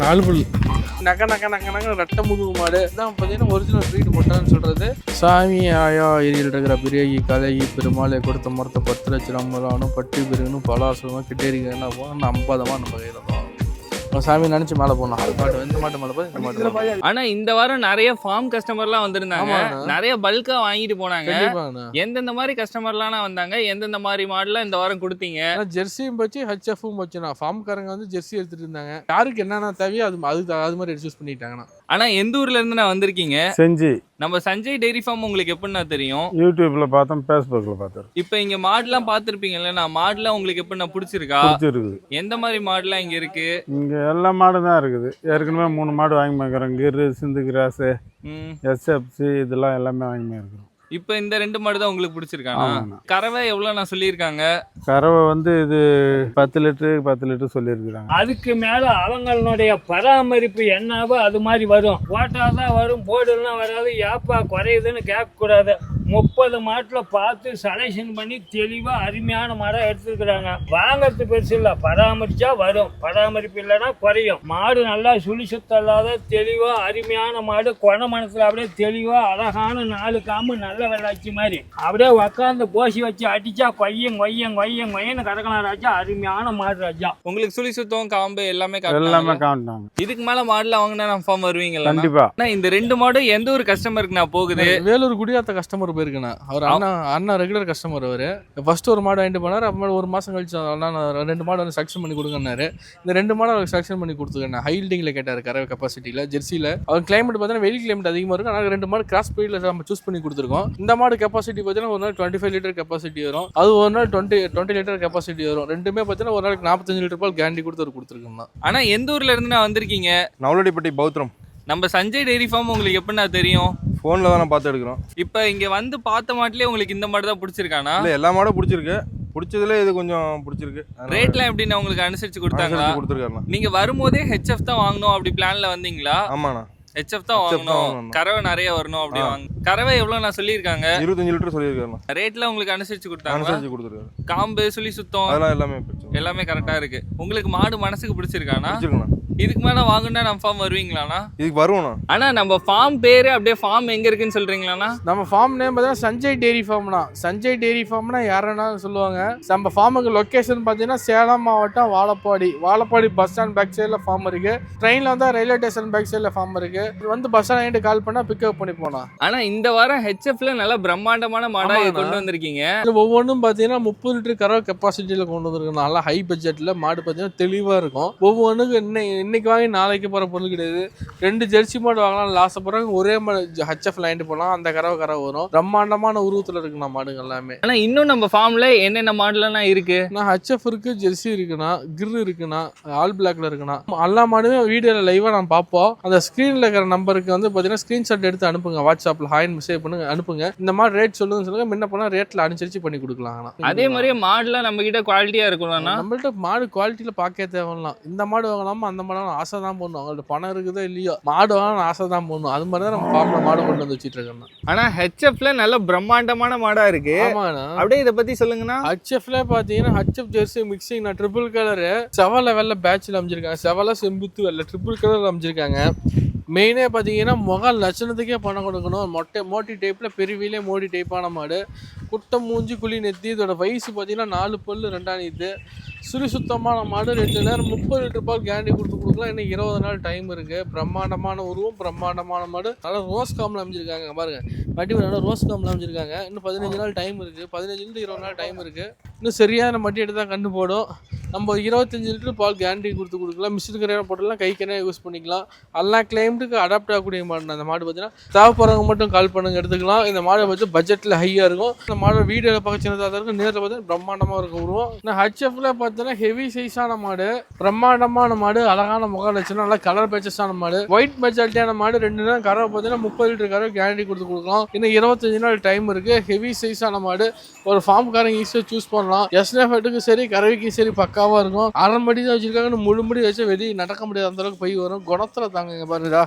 4 பல் நக நக நக நக ரெட்டை முதுகு மாடு தான் பார்த்தீங்கன்னா ஒரிஜினல் ப்ரீட் போட்டான்னு சொல்கிறது. சாமி ஆயா ஏரியில் இருக்கிற பெரிய கலகி பெருமாளை கொடுத்த மரத்தை 10 லட்சம் நம்மளானும் பட்டி பெருகணும் பலாசமாக கிட்டே இருக்கா போனால் 50 நம்ம கையில் தான் சாமி நினைச்சு மேலே போகணும். அது மாட்டு இந்த மாட்டு மேலே போய் இந்த மாட்டு. ஆனா இந்த வாரம் நிறைய ஃபார்ம் கஸ்டமர்லாம் வந்திருந்தாங்க, நிறைய பல்கா வாங்கிட்டு போனாங்க. எந்தெந்த மாதிரி கஸ்டமர்லாம் வந்தாங்க, எந்தெந்த மாதிரி மாடலாம் இந்த வாரம் கொடுத்தீங்க? ஜெர்சியும் போச்சு ஹெச்எஃப்பும் போச்சுண்ணா. ஃபார்ம்காரங்க வந்து ஜெர்சி எடுத்துட்டு இருந்தாங்க, யாருக்கு என்னென்ன தேவையோ அது மாதிரி சூஸ் பண்ணிட்டாங்கண்ணா. ஆனா எந்த ஊர்ல இருந்து நான் வந்திருக்கீங்க? செஞ்சி. நம்ம சஞ்சய் டெய்ரி ஃபார்ம் உங்களுக்கு எப்படின்னா தெரியும்? யூடியூப்ல பார்த்தோம், ஃபேஸ்புக்ல பார்த்தோம். இப்போ இங்க மாடுலாம் பார்த்துருப்பீங்கல்ல, நான் மாடுலாம் உங்களுக்கு எப்படின்னா பிடிச்சிருக்கா? பிடிச்சிருக்கு. எந்த மாதிரி மாடுலாம் இங்க இருக்கு? இங்க எல்லா மாடும் தான் இருக்குது. ஏற்கனவே 3 மாடு வாங்கி பார்க்குறோம். கிரு, சிந்து கிராஸு, எஸ்எஃப்சி இதெல்லாம் எல்லாமே வாங்கி பார்க்குறோம். இப்போ இந்த 2 மாடு தான் உங்களுக்கு பிடிச்சிருக்காங்க. கறவை எவ்வளோ நான் சொல்லியிருக்காங்க? கறவை வந்து இது 10 லிட்டர் சொல்லியிருக்கிறாங்க. அதுக்கு மேல அவங்களுடைய பராமரிப்பு என்னவோ அது மாதிரி வரும். போட்டாதான் வரும், போடலாம் வராது. ஏப்பா குறையுதுன்னு கேட்கக்கூடாது. 30 மாட்டில் பார்த்து செலெக்ஷன் பண்ணி தெளிவாக அருமையான மாடாக எடுத்துருக்குறாங்க. வாங்கிறது பெருசு இல்லை, பராமரிச்சா வரும். பராமரிப்பு இல்லைன்னா குறையும். மாடு நல்லா சுழி சுத்தல்லாத தெளிவாக அருமையான மாடு. கொண மனசில் அப்படியே தெளிவாக அழகான 4 காம்பு நல்ல வெள்ளாச்சி மாதிரி அப்படியே உக்காந்து போசி வச்சு அடிச்சா கொய்யன்னு கறக்கலாம் ராஜா. அருமையான மாடு ராஜா. உங்களுக்கு சுழி சுத்தம் காம்பு எல்லாமே காண்டாங்க. இதுக்கு மேல மாடுல வாங்கினா நம்ம ஃபார்ம் வருவீங்களா? கண்டிப்பா. இந்த 2 மாடு எந்த ஒரு கஸ்டமருக்கு நான் போகுது? வேலூர் குடியாத்த கஸ்டமர் போயிருக்குண்ணா. அவர் அண்ணா ரெகுலர் கஸ்டமர். அவரு ஃபர்ஸ்ட் ஒரு மாடு வாங்கிட்டு போனார். அப்புறம் 1 மாசம் கழிச்சு அண்ணா 2 மாடு வந்து செலக்ஷன் பண்ணி கொடுங்கன்னாரு. இந்த 2 மாடு அவருக்கு செலக்ஷன் பண்ணி கொடுத்துருக்கேன். ஹைல்டிங்ல கேட்டாரு, கறவை கெப்பாசிட்டியில. ஜெர்சியில அவர் கிளைமேட் பார்த்தீங்கன்னா வெயில் கிளைமேட் அதிகமாக இருக்கும். ஆனால் 2 மாடு கிராஸ் ஸ்பீட்ல நம்ம சூஸ் பண்ணி கொடுத்துருக்கோம். இந்த மாடு கெப்பாசிட்டி பார்த்தீங்கன்னா ஒரு நாள் 25 லிட்டர் கெப்பாசிட்டி வரும், அது ஒரு நாள் 20 லிட்டர் கெப்பாசிட்டி வரும். ரெண்டுமே பார்த்தீங்கன்னா ஒரு நாளைக்கு 45 லிட்டர் பால் கேரண்டி கொடுத்து கொடுத்துருக்கோம். ஆனா எந்த ஊர்ல இருந்து நான் வந்திருக்கீங்க? நவலடிப்பட்டி பௌத்திரம். நம்ம சஞ்சய் டெய்ரி ஃபார்ம் உங்களுக்கு எப்படின்னா தெரியும்? ஃபோனில் தான் நான் பார்த்து எடுக்கிறோம். இப்போ இங்கே வந்து பார்த்த மாட்டிலே உங்களுக்கு இந்த மாடு தான் பிடிச்சிருக்கானா? இல்லை, எல்லா மாடும் பிடிச்சிருக்கு. பிடிச்சதுல இது கொஞ்சம் பிடிச்சிருக்கு. ரேட்லாம் எப்படின்னா உங்களுக்கு அனுசரிச்சு கொடுத்தாங்களா? கொடுத்துருக்காருண்ணா. நீங்க வரும்போதே ஹெச்எஃப் தான் வாங்கணும் அப்படி பிளான்ல வந்தீங்களா? ஆமாண்ணா, ஹெச்எஃப் தான் வாங்கணும், கறவை நிறைய வரணும் அப்படி வாங்க. கறவை எவ்வளவு நான் சொல்லியிருக்காங்க? 25 லிட்டர் சொல்லியிருக்காருண்ணா. ரேட்ல உங்களுக்கு அனுசரிச்சு கொடுத்தாங்க? அனுசரிச்சு கொடுத்துருக்காரு. காம்பு சுழி சுத்தம் அதெல்லாம் எல்லாமே கரெக்டா இருக்கு. உங்களுக்கு மாடு மனசுக்கு பிடிச்சிருக்கானா? பிடிச்சிருக்குண்ணா. இதுக்கு மேல வாங்கினா நம்ம ஃபார்ம் வருவீங்களாண்ணா? இதுக்கு வருவோண்ணா. ஆனா நம்ம ஃபார்ம் பேரு அப்படியே ஃபார்ம் எங்க இருக்குன்னு சொல்றீங்களாண்ணா? நம்ம ஃபார்ம் நேம் பார்த்தீங்கன்னா சஞ்சய் டெய்ரி ஃபார்ம்னா. சஞ்சய் டெய்ரி ஃபார்ம்னா யாருன்னா சொல்லுவாங்க. நம்ம ஃபார்முக்கு லொக்கேஷன் பார்த்தீங்கன்னா சேலம் மாவட்டம் வாழப்பாடி பஸ் ஸ்டாண்ட் பேக் சைடில் ஃபார்ம் இருக்கு. ட்ரெயினில் வந்தால் ரயில்வே ஸ்டேஷன் பேக் சைடில் ஃபார்ம் இருக்கு. வந்து பஸ் ஸ்டாண்ட் கால் பண்ணா பிக்கப் பண்ணி போனோம். ஆனா இந்த வாரம் ஹெச்எஃப்ல நல்ல பிரம்மாண்டமான மாடா கொண்டு வந்திருக்கீங்க. ஒவ்வொன்றும் பார்த்தீங்கன்னா 30 லிட்டர் கறவை கெப்பாசிட்டியில் கொண்டு வந்திருக்கோம். நல்லா ஹை பட்ஜெட்டில் மாடு பார்த்தீங்கன்னா தெளிவாக இருக்கும். ஒவ்வொன்றுக்கு இன்னைக்கு வாங்கி நாளைக்கு போகிற பொருள் கிடையாது. 2 ஜெர்சி மாடு வாங்கலாம், லாஸ்ட் போகிறாங்க ஒரே மாடு ஹெச்எஃப் வாங்கிட்டு போகலாம். அந்த கறவை வரும். பிரம்மாண்டமான உருவத்தில் இருக்குண்ணா மாடுங்க எல்லாமே. ஆனால் இன்னும் நம்ம ஃபார்ம்ல என்னென்ன மாடலாம் இருக்கு? நான் ஹெச்எஃப் இருக்கு, ஜெர்சி இருக்குண்ணா, கிர் இருக்குண்ணா, ஆல் பிளாக்ல இருக்குண்ணா. எல்லா மாடுமே வீடியோவில் லைவாக நான் பார்ப்போம். அந்த ஸ்க்ரீனில் இருக்கிற நம்பருக்கு வந்து பார்த்தீங்கன்னா ஸ்க்ரீன்ஷாட் எடுத்து அனுப்புங்க. வாட்ஸ்அப்பில் ஹாய்னு மெசேஜ் பண்ணுங்க, அனுப்புங்க. இந்த மாதிரி ரேட் சொல்லுங்க முன்ன போனால் ரேட்டில் அனுசரிச்சு பண்ணி கொடுக்கலாம். அதே மாதிரியே மாடுலாம் நம்ம கிட்ட குவாலிட்டியாக இருக்கும்னா நம்மள்ட்ட மாடு குவாலிட்டியில் பார்க்க தேவையில்லாம். இந்த மாடு வாங்கலாமா அந்த மாடு ஆசை தான் போடணும். அவங்கள்ட்ட பணம் இருக்குதோ இல்லையோ மாடு வாங்கணும் ஆசை தான் போடணும். அது மாதிரி தான் நம்ம ஃபார்ம்ல மாடு கொண்டு வந்து வச்சுட்டு இருக்கோம். ஆனா ஹெச்எஃப்ல நல்ல பிரம்மாண்டமான மாடா இருக்கு. அப்படியே இதை பத்தி சொல்லுங்கண்ணா. ஹெச்எஃப்ல பாத்தீங்கன்னா HF jersey mixing triple colour செவல வெள்ள பேட்ச்ல அமைச்சிருக்காங்க. செவல செம்புத்து வெள்ள ட்ரிபிள் கலர் அமைச்சிருக்காங்க. மெயினே பார்த்தீங்கன்னா முகம் லட்சணத்துக்கே பணம் கொடுக்கணும். மோட்டி டைப்பில் பெருவிலே மோடி டைப்பான மாடு. குட்டை மூஞ்சி குழி நெத்தி. இதோட வயசு பார்த்தீங்கன்னா 4 பல்லு 2 நீத்து. சுழி சுத்தமான மாடு. 2 நேரம் 30 லிட்டர் பால் கேரண்டி கொடுக்கலாம். இன்னும் 20 நாள் டைம் இருக்குது. பிரம்மாண்டமான உருவம், பிரம்மாண்டமான மாடு. நல்லா ரோஸ் காமில் அமைச்சிருக்காங்க பாருங்க. மட்டி நல்லா ரோஸ் காமில் அமைச்சிருக்காங்க. இன்னும் 15 நாள் டைம் இருக்குது. 15 20 நாள் டைம் இருக்குது. இன்னும் சரியான மட்டி எடுத்து தான் கண்டு போடும். நம்ம 25 லிட்டர் பால் கேரண்டி கொடுக்கலாம். மிஷின் கரையாக போட்டுலாம் கை கரையாக யூஸ் பண்ணிக்கலாம். எல்லாம் கிளைமேட்டுக்கு அடாப்ட் ஆகக்கூடிய மாடு. அந்த மாடு பார்த்தீங்கன்னா தேவைப்படுறவங்க மட்டும் கால் பண்ணுங்க, எடுத்துக்கலாம். இந்த மாடை பார்த்து பட்ஜெட்டில் ஹையாக இருக்கும். இந்த மாடை வீடியோவில் பார்க்க சின்னதாக தான் இருக்கும், நேரில் பார்த்தீங்கன்னா பிரம்மாண்டமாக இருக்கும் உருவம். நான் ஹெச்எஃப்ல பார்த்தீங்கன்னா ஹெவி சைஸான மாடு, பிரம்மாண்டமான மாடு, அழகான முக லட்சணம், நல்லா கலர் பேச்சஸான மாடு, ஒயிட் மெஜாரிட்டியான மாடு. 2 நேரம் கறவை பார்த்தீங்கன்னா 30 லிட்டர் கறவை கேரண்டி கொடுக்கலாம். இன்னும் 25 நாள் டைம் இருக்குது. ஹெவி சைஸான மாடு. ஒரு ஃபார்ம்காரங்க ஈஸியாக சூஸ் பண்ணலாம். எஸ்எஃப்க்கு சரி கறவைக்கும் சரி பக்காவாக இருக்கும். 1/2 மடி தான் வச்சிருக்காங்கன்னு முழு மடி வச்சு வெளியே நடக்க முடியாது, அந்த அளவுக்கு பை வரும். குணத்தில் தாங்க பாருடா.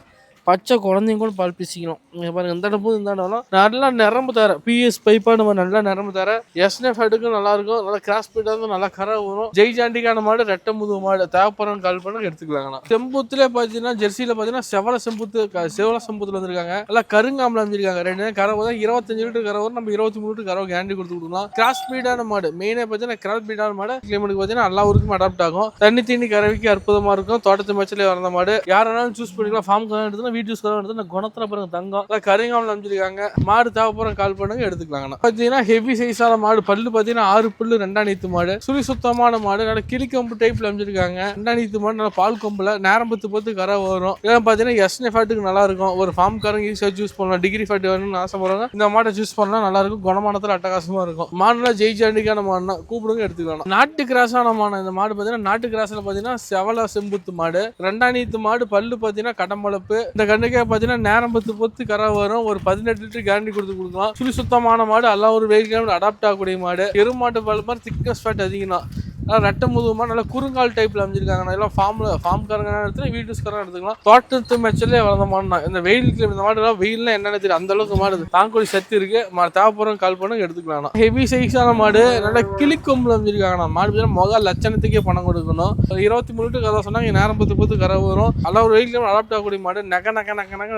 பச்சை குழந்தைங்க கூட பால் பீசிக்கணும். இங்க பாருங்க இந்த இடமும் இந்த இடம்லாம் நல்லா நிரம்பு தர பிஎஸ் பைப்பா நம்ம நல்லா நிரம்பு தர எஸ்எஃப் எடுக்கும் நல்லா இருக்கும். நல்லா கிராஸ் பீட்டா இருந்தால் நல்லா கரை வரும். ஜெய் ஜாண்டிக்கான மாடு ரெட்டை முதுகு மாடு தேவைப்படுறவங்க கால் பண்ண எடுத்துக்கலாங்கண்ணா. செம்புத்துல பாத்தீங்கன்னா ஜெர்சியில பாத்தீங்கன்னா செவல செம்புத்துல வந்திருக்காங்க. நல்லா கருங்காமல அமைஞ்சிருக்காங்க. 2 நேரம் கரை வரும். 25 லிட்டர் கரை வரும். நம்ம 23 லிட்டர் கரை கேரண்டி கொடுத்து கொடுக்கலாம். கிராஸ் பீடான மாடு மெயினே பாத்தீங்கன்னா கிராஸ் பீடான மாடு கிளைமேட்டுக்கு பாத்தீங்கன்னா எல்லா ஊருக்கும் அடாப்ட் ஆகும். தண்ணி தீனி கறவைக்கு அற்புதமா இருக்கும். தோட்டத்து மேட்ச்ல வந்த மாடு யாராலும் சூஸ் பண்ணிக்கலாம். ஃபார்ம் எடுத்து வீட்டு யூஸ் எடுத்து குணத்துல பாருங்க தங்கம் கருங்காமல அமைஞ்சிருக்காங்க. மாடு தேவைப்படுற கால் பண்ணுங்க எடுத்துக்கலாங்கண்ணா. பாத்தீங்கன்னா ஹெவி சைஸான மாடு பல்லு பாத்தீங்கன்னா 6 புல்லு 2 நீத்து மாடு சுழி சுத்தமான மாடு. நல்லா கிளிக்கொம்பு டைப்ல அமைஞ்சிருக்காங்க. 2 நீத்து மாடு நல்லா பால் கொம்புல நேரம்பத்து போத்து கரை வரும். இதெல்லாம் பாத்தீங்கன்னா எஸ்னே ஃபேட்டுக்கு நல்லா இருக்கும். ஒரு ஃபார்ம் காரங்க ஈஸியா சூஸ் பண்ணலாம். டிகிரி ஃபேட் வேணும்னு ஆசைப்படுறாங்க இந்த மாட்டை சூஸ் பண்ணலாம். நல்லா இருக்கும். குணமானத்துல அட்டகாசமா இருக்கும். மாடுலாம் ஜெய் ஜாண்டிக்கான மாடுனா கூப்பிடுங்க எடுத்துக்கலாம். நாட்டு கிராஸான மாடு இந்த மாடு பாத்தீங்கன்னா நாட்டு கிராஸ்ல பாத்தீங்கன்னா செவல செம்புத்து மாடு 2 நீத்து மாடு பல்லு பாத்தீங்கன்னா கடம்பளப்பு. இந்த கண்ணுக்கே பாத்தீங்கன்னா நேரம்பத்து போத்து கரை வரும். ஒரு 18 லிட்டர் கேரண்டி கொடுக்கலாம். சுழி சுத்தமான மாடு எல்லாம் ஒரு வெயில் கிளைமேட் அடாப்ட் ஆகக்கூடிய மாடு. எருமாட்டு பால் மாதிரி திக்னஸ் ஃபேட் அதிகம் தான். நல்லா ரெட்டை முதுகுமா நல்லா குறுங்கால் டைப்ல அமைஞ்சிருக்காங்க. எல்லாம் ஃபார்ம்காரங்க எடுத்துக்கலாம். வீட்டுக்காரங்க எடுத்துக்கலாம். தோட்டத்து மேட்ச்லேயே வளர்ந்த மாடுனா இந்த வெயில் இந்த மாடு எல்லாம் வெயில்லாம் என்னென்ன தெரியும் அந்த அளவுக்கு மாடு தாங்கொடி சத்து இருக்கு. தேவைப்படுறவங்க கால் பண்ண எடுத்துக்கலாம். ஹெவி சைஸான மாடு நல்லா கிளிக்கொம்புல அமைஞ்சிருக்காங்க. மாடு முக லட்சணத்துக்கே பணம் கொடுக்கணும். 23 லிட்டர் கதை சொன்னாங்க. நேரம் பத்து கரை வரும். எல்லாம் ஒரு வெயில் அடாப்ட் ஆகக்கூடிய மாடு. நக்க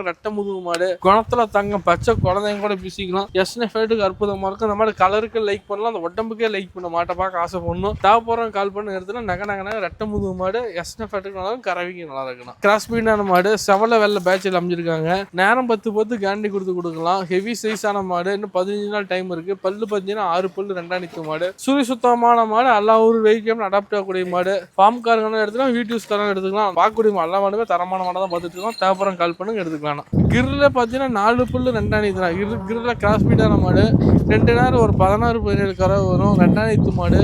ரெட்டை முதுகு மாடு குணத்துல தங்கம் பச்சை குழந்தைங்க கூட பிசிக்கலாம். எஸ்னே ஃபேட்டுக்கு அற்புதமா இருக்கும். அந்த மாடு கலருக்கு லைக் பண்ணலாம். அந்த உடம்புக்கே லைக் பண்ண மாட்டை பார்க்க ஆசை பண்ணணும். தேவைப்படுற கால் பண்ண எடுத்துல நக ரெட்டை முதுகு மாடு எஸ்னே ஃபேட்டுக்கு நல்லா இருக்கும். கறவைக்கு நல்லா இருக்கணும். கிராஸ் பீடான மாடு செவல வெள்ள பேட்சில் அமைஞ்சிருக்காங்க. நேரம் 10 கேரண்டி கொடுக்கலாம். ஹெவி சைஸான மாடு. இன்னும் 15 நாள் டைம் இருக்கு. பல்லு பார்த்தீங்கன்னா 6 பல்லு 2 நீத்து மாடு சுழி சுத்தமான மாடு. எல்லா ஒரு வெஹிக்கிளும் அடாப்ட் ஆகக்கூடிய மாடு. ஃபார்ம் காரங்க எடுத்துக்கலாம். வீட்டு யூஸ் காரங்க எடுத்துக்கலாம். பார்க்கக்கூடிய எல்லா மாடுமே தரமான மாடை தான் பார்த்துட்டு இருக்கோம். தேவைப்படுற கால் பண்ணுங்க எடுத்துக்கலாம். கிரில் பார்த்தீங்கன்னா 4 பல்லு 2 நீத்து தான். கிரில் கிராஸ் பீடான மாடு 2 நேரம் ஒரு 16-17 கரை வரும். 2 நீத்து மாடு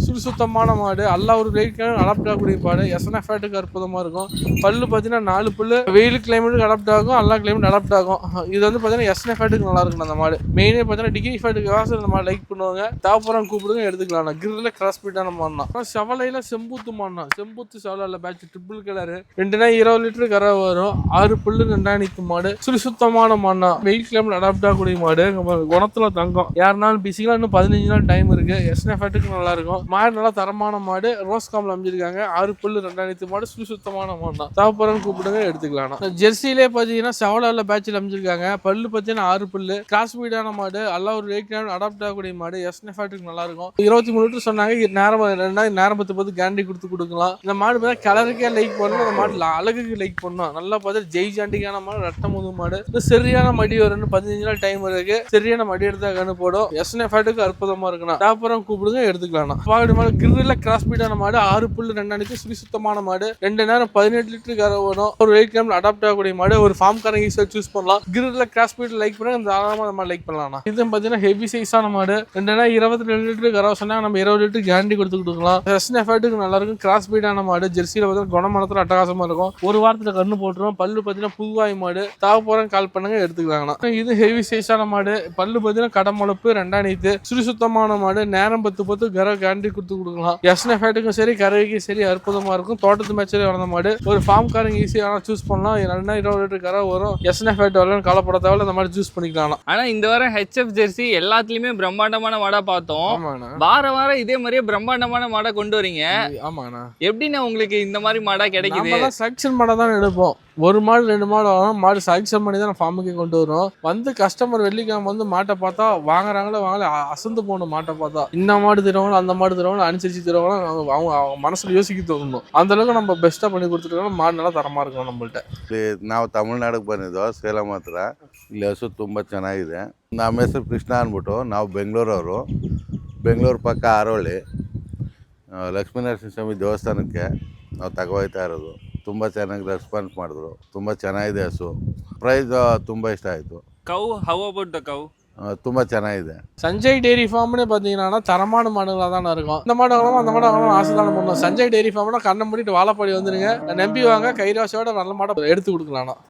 சுழி சுத்தமான மாடு. எல்லா ஒரு வெயிலுக்கு அடாப்ட் ஆகக்கூடிய மாடு. எஸ்என்எஃப் ஃபேட்டுக்கு அற்புதமா இருக்கும். பல்லு பார்த்தீங்கன்னா 4 பல்லு வெயில் கிளைமேட்டுக்கு அடாப்ட் ஆகும். எல்லா கிளைமேட் அடாப்ட் ஆகும். இது வந்து பார்த்தீங்கன்னா எஸ்என்எஃப் ஃபேட்டுக்கு நல்லா இருக்கும். அந்த மாடு மெயினே பார்த்தீங்கன்னா டிகிரி ஃபேட்டுக்கு வாசல் இந்த மாதிரி லைக் பண்ணுவாங்க. தேவைப்படுறவங்க கூப்பிடுங்க எடுத்துக்கலாம். கிரில்ல கிராஸ் பீட்டான மாடுனா செவலையில செம்பூத்து மாடுனா செம்பூத்து செவலையில் பேட்ச் ட்ரிபிள் கலரு 2 நேரம் 20 லிட்டர் கரை வரும். 6 பல்லு 2 நீத்து மாடு சுழி சுத்தமான மாடுனா வெயில் கிளைமேட் அடாப்ட் ஆகக்கூடிய மாடு. குணத்துல தங்கம் யாருனாலும் பிசிக்கலாம். இன்னும் 15 நாள் டைம் இருக்கு. எஸ்என்எஃப் ஃபேட்டுக்கு நல்லா இருக்கும். மாடு நல்லா தரமான மாடு. ரோஸ் காம்ல அமைஞ்சிருக்காங்க. 6 புல்லு 2 நீத்து மாடு சுழி சுத்தமான மாடு தான். தேவைப்படுறவங்க கூப்பிடுங்க எடுத்துக்கலாம். ஜெர்சிலே பாத்தீங்கன்னா செவல பேட்சில் அமைஞ்சிருக்காங்க. பல்லு பாத்தீங்கன்னா 6 புல்லு கிராஸ் பீடான மாடு. எல்லாம் ஒரு வெயிட் அடாப்ட் ஆகக்கூடிய மாடு. எஸ்என்எஃப் ஃபேட்டுக்கு நல்லா இருக்கும். 23 லிட்டர் சொன்னாங்க. நேரம் 10 கேரண்டி கொடுக்கலாம். இந்த மாடு பார்த்தா கலருக்கே லைக் பண்ணணும். அந்த மாடு அழகுக்கு லைக் பண்ணணும். நல்லா பார்த்தா ஜெய் ஜாண்டிக்கான மாடு ரெட்டை முது மாடு. சரியான மடி வரும். 15 நாள் டைம் இருக்கு. சரியான மடி எடுத்தா கண்ணு போடும். எஸ்என்எஃப் ஃபேட்டுக்கு அற்புதமா இருக்கணும். தேவைப்படுறவங்க கூப்பிடுங்க எடுத்துக்கலாம். கிரில்ல கிராஸ் பீடான மாடு 6 புல்லு 2 நீத்து சுழி சுத்தமான மாடு. 2 நேரம் 18 லிட்டர் கரை வரும். ஒரு வெயிட் கிளைமேட் அடாப்ட் ஆகக்கூடிய மாடு. ஒரு ஃபார்ம் காரங்க ஈஸியா சூஸ் பண்ணலாம். கிரில்ல கிராஸ் பீட் லைக் பண்ணா தாராளமா நம்ம லைக் பண்ணலாம். இது பாத்தீங்கன்னா ஹெவி சைஸான மாடு. 2 நேரம் 22 லிட்டர் கரை சொன்னா நம்ம 20 லிட்டர் கேரண்டி கொடுக்கலாம். எஸ்என்எஃப் ஃபேட்டுக்கு நல்லா இருக்கும். கிராஸ் பீடான மாடு. ஜெர்சியில பார்த்தீங்கன்னா குணமானத்துல அட்டகாசமா இருக்கும். ஒரு வாரத்துல கண்ணு போட்டுரும். பல்லு பாத்தீங்கன்னா புதுவாய் மாடு. தேவைப்படுறவங்க கால் பண்ணுங்க எடுத்துக்கலாம். இது ஹெவி சைஸான மாடு. பல்லு பாத்தீங்கன்னா கடமுளப்பு 2 நீத்து சுழி சுத்தமான மாடு. நேரம் 10 கரை கேரண்டி கொடுக்கலாம். எஸ்என்எஃப் ஃபேட்டுக்கும் சரி கரைக்கும் சரி அற்புதமா இருக்கும். தோட்டத்து மேட்ச்லேயே வளர்ந்த மாடு. ஒரு ஃபார்ம் காரங்க ஈஸியாக சூஸ் பண்ணலாம். 20 லிட்டர் கரை வரும். எஸ்என்எஃப் ஃபேட் வரலன்னு கவலைப்பட தேவையில்ல. இந்த மாதிரி சூஸ் பண்ணிக்கலாம். ஆனா இந்த வாரம் ஹெச்எஃப் ஜெர்சி எல்லாத்துலயுமே பிரம்மாண்டமான மாடா பார்த்தோம். வாரம் இதே மாதிரியே பிரம்மாண்டமான மாடா கொண்டு வரீங்க. ஆமாண்ணா. எப்படின்னா உங்களுக்கு இந்த மாதிரி மாடா கிடைக்குது? செலக்ஷன் மாடா தான் எடுப்போம். ஒரு மாடு 2 மாடு வாங்கணும். மாடு செலக்ஷன் பண்ணி தான் ஃபார்முக்கே கொண்டு வரும். வந்து கஸ்டமர் வெள்ளிக்கிழமை வந்து மாட்டை பார்த்தா வாங்குறாங்களோ வாங்கல அசந்து போகணும். மாட்டை பார்த்தா இந்த மாடு தருவாங்களோ அந்த மாடு தருவாங்களோ அனுசரிச்சு தருவாங்களோ அவங்க மனசுல யோசிக்க தோணும். அந்த அளவுக்கு நம்ம பெஸ்ட்டாக பண்ணி கொடுத்துருக்கோம். ಮಾಡು நல்லா ತರಮ இருக்கும் நம்மள்ட்ட. ನಾವು ತಮಿಳ್ನಾಡಿಗೆ ಬಂದಿದ್ದೋ ಸೇಲಂ ಹತ್ರ. ಇಲ್ಲಿ ಹಸು ತುಂಬ ಚೆನ್ನಾಗಿದೆ. ನಮ್ಮ ಹೆಸರು ಕೃಷ್ಣ ಅಂದ್ಬಿಟ್ಟು. ನಾವು ಬೆಂಗಳೂರವರು. ಬೆಂಗಳೂರು ಪಕ್ಕ ಆರೋಳಿ ಲಕ್ಷ್ಮೀನರಸಿಂಹ ಸ್ವಾಮಿ ದೇವಸ್ಥಾನಕ್ಕೆ ನಾವು ತಗೋಯ್ತಾ ಇರೋದು. ತುಂಬ ಚೆನ್ನಾಗಿ ರೆಸ್ಪಾನ್ಸ್ ಮಾಡಿದ್ರು. ತುಂಬ ಚೆನ್ನಾಗಿದೆ ಹಸು. ಪ್ರೈಸ್ ತುಂಬ ಇಷ್ಟ ಆಯಿತು. Cow how about the cow? ತುಂಬ ಚೆನ್ನಾಗಿದೆ. சஞ்சய் டெய்ரி ஃபார்ம்னு பார்த்தீங்கன்னா தரமான மாடுகளாக தானே இருக்கும். இந்த மாடு வாங்கலாம் அந்த மாடு வாங்கலாம் ஆசை தானே பண்ணணும். சஞ்சய் டெய்ரி ஃபார்ம்னா கண்ணை மூடிட்டு வாழைப்பாடி வந்துருங்க. நம்பி வாங்க. கைராசியோட நல்ல மாடை எடுத்து கொடுக்கலாம்.